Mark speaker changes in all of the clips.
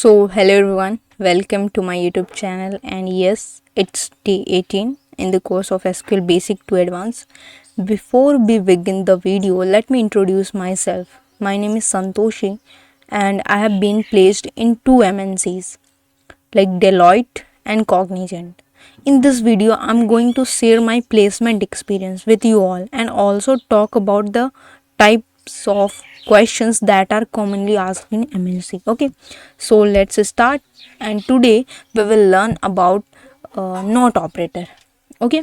Speaker 1: Hello everyone, welcome to my YouTube channel. And yes, it's day 18 in the course of SQL Basic to Advanced. Before we begin the video, let me introduce myself. My name is Santoshi and I have been placed in two MNCs like Deloitte and Cognizant. In this video, I'm going to share my placement experience with you all and also talk about the types of questions that are commonly asked in MNC. Okay, so let's start. And today we will learn about not operator. Okay,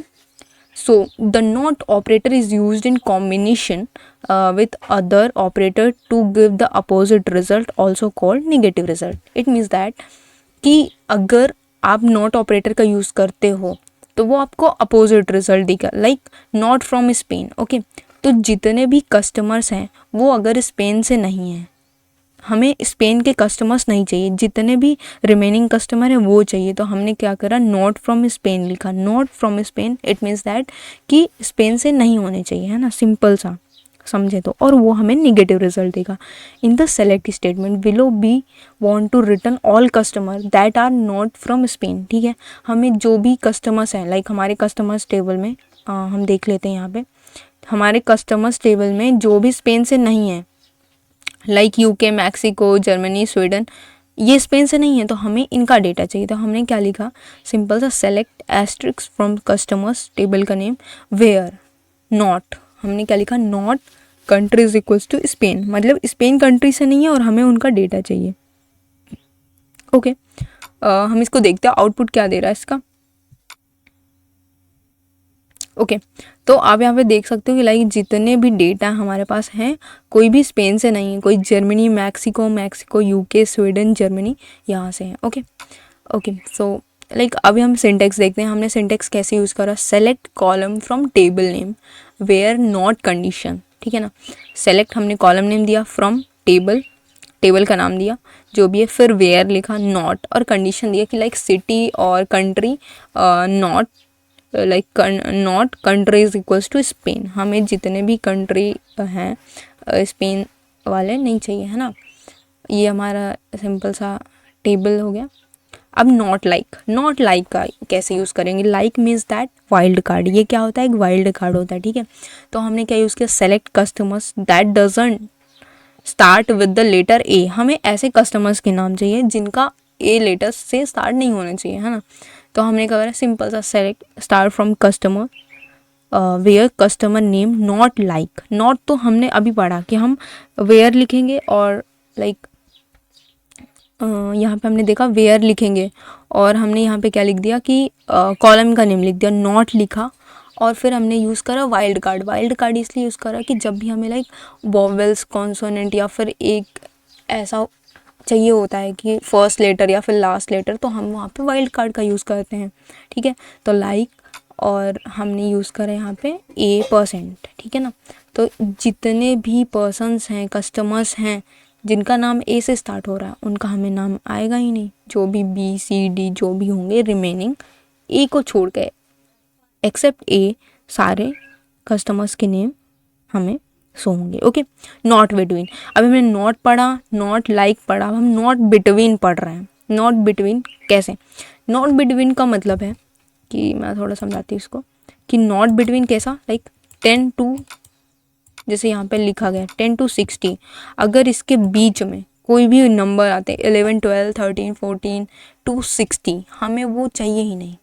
Speaker 1: so the not operator is used in combination with other operator to give the opposite result, also called negative result. It means that कि अगर आप not operator का use करते हो तो वो आपको opposite result देगा, like not from Spain. Okay, तो जितने भी कस्टमर्स हैं वो अगर स्पेन से नहीं हैं, हमें स्पेन के कस्टमर्स नहीं चाहिए, जितने भी रिमेनिंग कस्टमर हैं वो चाहिए. तो हमने क्या करा, नॉट फ्रॉम स्पेन लिखा. Not from Spain it means that कि स्पेन से नहीं होने चाहिए, है ना, सिंपल सा समझे तो. और वो हमें निगेटिव रिजल्ट देगा. In the select statement below we want to return all customer that are not from Spain. ठीक है, हमें जो भी कस्टमर्स हैं, लाइक हमारे कस्टमर्स टेबल में हम देख लेते हैं. यहाँ पे हमारे कस्टमर्स टेबल में जो भी स्पेन से नहीं है, like UK, Mexico, Germany, Sweden, ये स्पेन से नहीं है, तो हमें इनका डेटा चाहिए. तो हमने क्या लिखा, सिंपल सा select asterisk from customers table का नेम वेयर नॉट. हमने क्या लिखा, not country is equals to Spain, मतलब स्पेन कंट्री से नहीं है और हमें उनका डेटा चाहिए. ओके, हम इसको देखते हैं आउटपुट क्या दे रहा है इसका. ओके, तो आप यहाँ पे देख सकते हो कि लाइक जितने भी डेटा हमारे पास हैं कोई भी स्पेन से नहीं है, कोई Germany, Mexico, UK, Sweden, Germany यहाँ से हैं. ओके ओके, सो लाइक अभी हम सिंटेक्स देखते हैं. हमने सिंटेक्स कैसे यूज़ करा, select column from table name where not condition. ठीक है ना, सेलेक्ट हमने कॉलम नेम दिया, फ्रॉम टेबल का नाम दिया जो भी है, फिर वेयर लिखा, नॉट और कंडीशन दिया कि लाइक सिटी और country not, like not country is equals to Spain. हमें जितने भी कंट्री हैं स्पेन वाले नहीं चाहिए, है ना. ये हमारा सिंपल सा टेबल हो गया. अब नॉट लाइक का कैसे यूज़ करेंगे. Like means that wild card. ये क्या होता है, एक वाइल्ड कार्ड होता है. ठीक है, तो हमने क्या यूज़ किया, select customers that doesn't start with the letter A. हमें ऐसे कस्टमर्स के नाम चाहिए जिनका ए लेटर से स्टार्ट नहीं होना चाहिए, है ना. तो हमने क्या करा, सिंपल सा select start from customer where customer name not like. Not तो हमने अभी पढ़ा कि हम वेयर लिखेंगे और लाइक यहाँ पे हमने देखा वेयर लिखेंगे और हमने यहाँ पे क्या लिख दिया कि कॉलम का नेम लिख दिया, नॉट लिखा. और फिर हमने यूज़ करा वाइल्ड कार्ड इसलिए यूज़ करा कि जब भी हमें लाइक वॉवेल्स, कॉन्सोनेंट या फिर एक ऐसा चाहिए होता है कि फर्स्ट लेटर या फिर लास्ट लेटर, तो हम वहाँ पे वाइल्ड कार्ड का यूज़ करते हैं. ठीक है, तो लाइक और हमने यूज़ करा यहाँ पे %. ठीक है ना, तो जितने भी पर्सन्स हैं, कस्टमर्स हैं जिनका नाम ए से स्टार्ट हो रहा है उनका हमें नाम आएगा ही नहीं. जो भी बी, सी, डी जो भी होंगे रिमेनिंग ए को छोड़ के एक्सेप्ट ए, सारे कस्टमर्स के नेम हमें सो होंगे. Okay, not between. अभी हमने नॉट पढ़ा, नॉट लाइक पढ़ा, अब हम नॉट बिटवीन पढ़ रहे हैं. नॉट बिटवीन कैसे, नॉट बिटवीन का मतलब है कि मैं थोड़ा समझाती हूँ इसको कि नॉट बिटवीन कैसा, लाइक 10 to, जैसे यहाँ पे लिखा गया 10 to 60, अगर इसके बीच में कोई भी नंबर आते हैं 11, 12, 13, 14 to 60, हमें वो चाहिए ही नहीं.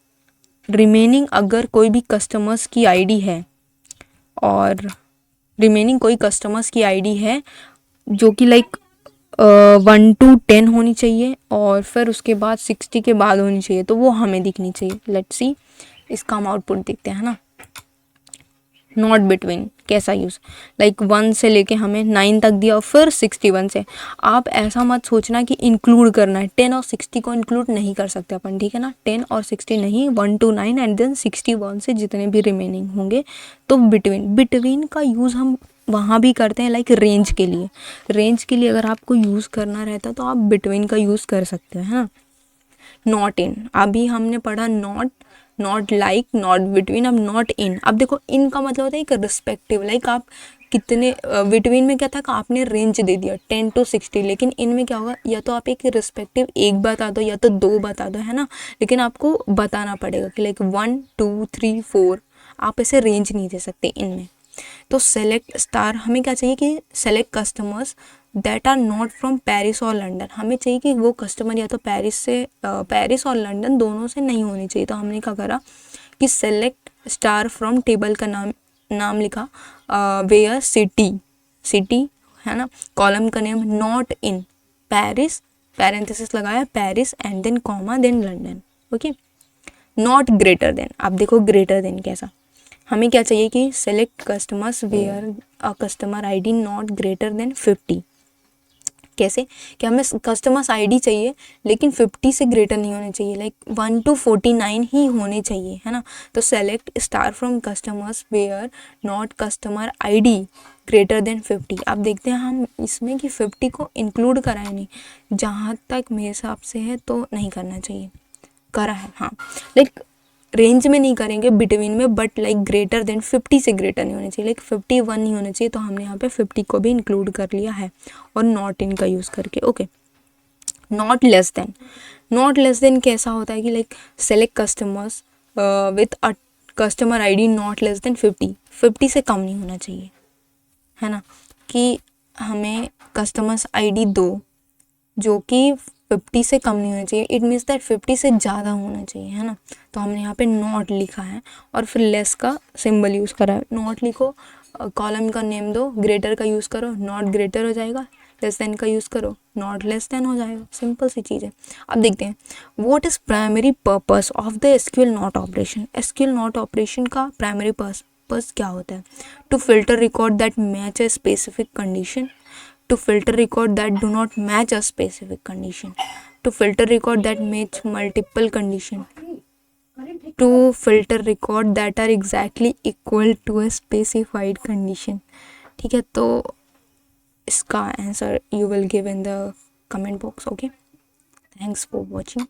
Speaker 1: रिमेनिंग अगर कोई भी कस्टमर्स की आईडी है और रिमेनिंग कोई कस्टमर्स की आईडी है जो कि लाइक 1 to 10 होनी चाहिए और फिर उसके बाद 60 के बाद होनी चाहिए, तो वो हमें दिखनी चाहिए. लेट्स सी, इसका हम आउटपुट देखते हैं ना. नॉट बिटवीन कैसा यूज़, लाइक 1 से लेके हमें 9 तक दिया और फिर 61 से. आप ऐसा मत सोचना कि इंक्लूड करना है, 10 और 60 को इंक्लूड नहीं कर सकते अपन. ठीक है ना, 10 और 60 नहीं, 1 to 9 एंड देन 61 से जितने भी रिमेनिंग होंगे. तो बिटवीन का यूज़ हम वहाँ भी करते हैं लाइक रेंज के लिए अगर आपको यूज़ करना रहता तो आप बिटवीन का यूज़ कर सकते हैं, है ना. नॉट इन, अभी हमने पढ़ा नॉट लाइक, नॉट बिटवीन, अब नॉट इन. अब देखो इन का मतलब होता है एक रिस्पेक्टिव, लाइक आप कितने बिटवीन में क्या था कि आपने रेंज दे दिया 10 to 60, लेकिन इनमें क्या होगा, या तो आप एक रिस्पेक्टिव एक बता दो या तो दो बता दो, है ना, लेकिन आपको बताना पड़ेगा कि लाइक 1 2 3 4, आप ऐसे रेंज नहीं दे सकते इनमें। तो सेलेक्ट स्टार, हमें क्या चाहिए कि select customers that are not from Paris और लंदन, हमें चाहिए कि वो कस्टमर या तो पेरिस और लंदन दोनों से नहीं होने चाहिए। तो हमने क्या करा कि सेलेक्ट स्टार फ्रॉम टेबल का नाम लिखा, वेयर सिटी है ना, कॉलम का name not in Paris, parenthesis लगाया Paris and then comma then London, okay. Not greater than, आप देखो ग्रेटर देन कैसा, हमें क्या चाहिए कि select customers where a customer ID not greater than 50। कैसे कि हमें कस्टमर्स आईडी चाहिए लेकिन 50 से ग्रेटर नहीं होने चाहिए, लाइक 1 to 49 ही होने चाहिए, है ना। तो select star from customers where not customer ID greater than 50। आप देखते हैं हम इसमें कि 50 को इंक्लूड कराए नहीं, जहाँ तक मेरे हिसाब से है तो नहीं करना चाहिए, करा है हाँ, लाइक रेंज में नहीं करेंगे बिटवीन में, बट लाइक ग्रेटर देन 50 से ग्रेटर नहीं होने चाहिए, लाइक 51 नहीं होना चाहिए। तो हमने यहाँ पे 50 को भी इंक्लूड कर लिया है और नॉट इन का यूज़ करके, okay. Not less then, not less then कैसा होता है कि like select customers with a customer ID not less then 50 से कम नहीं होना चाहिए, है ना, कि हमें कस्टमर्स आईडी दो जो कि 50 से कम नहीं होना चाहिए, इट मीन्स दैट 50 से ज़्यादा होना चाहिए, है ना। तो हमने यहाँ पे नॉट लिखा है और फिर लेस का सिंबल यूज़ करा है। नॉट लिखो, कॉलम का नेम दो, ग्रेटर का यूज़ करो, नॉट ग्रेटर हो जाएगा, लेस देन का यूज़ करो, नॉट लेस देन हो जाएगा, सिंपल सी चीज़ है। अब देखते हैं what is primary purpose of the SQL not operation. SQL not operation का प्राइमरी पर्पस क्या होता है? To filter record that match a specific condition, to filter record that do not match a specific condition, to filter record that match multiple condition, to filter record that are exactly equal to a specified condition। ठीक है, तो इसका answer you will give in the comment box, okay। Thanks for watching।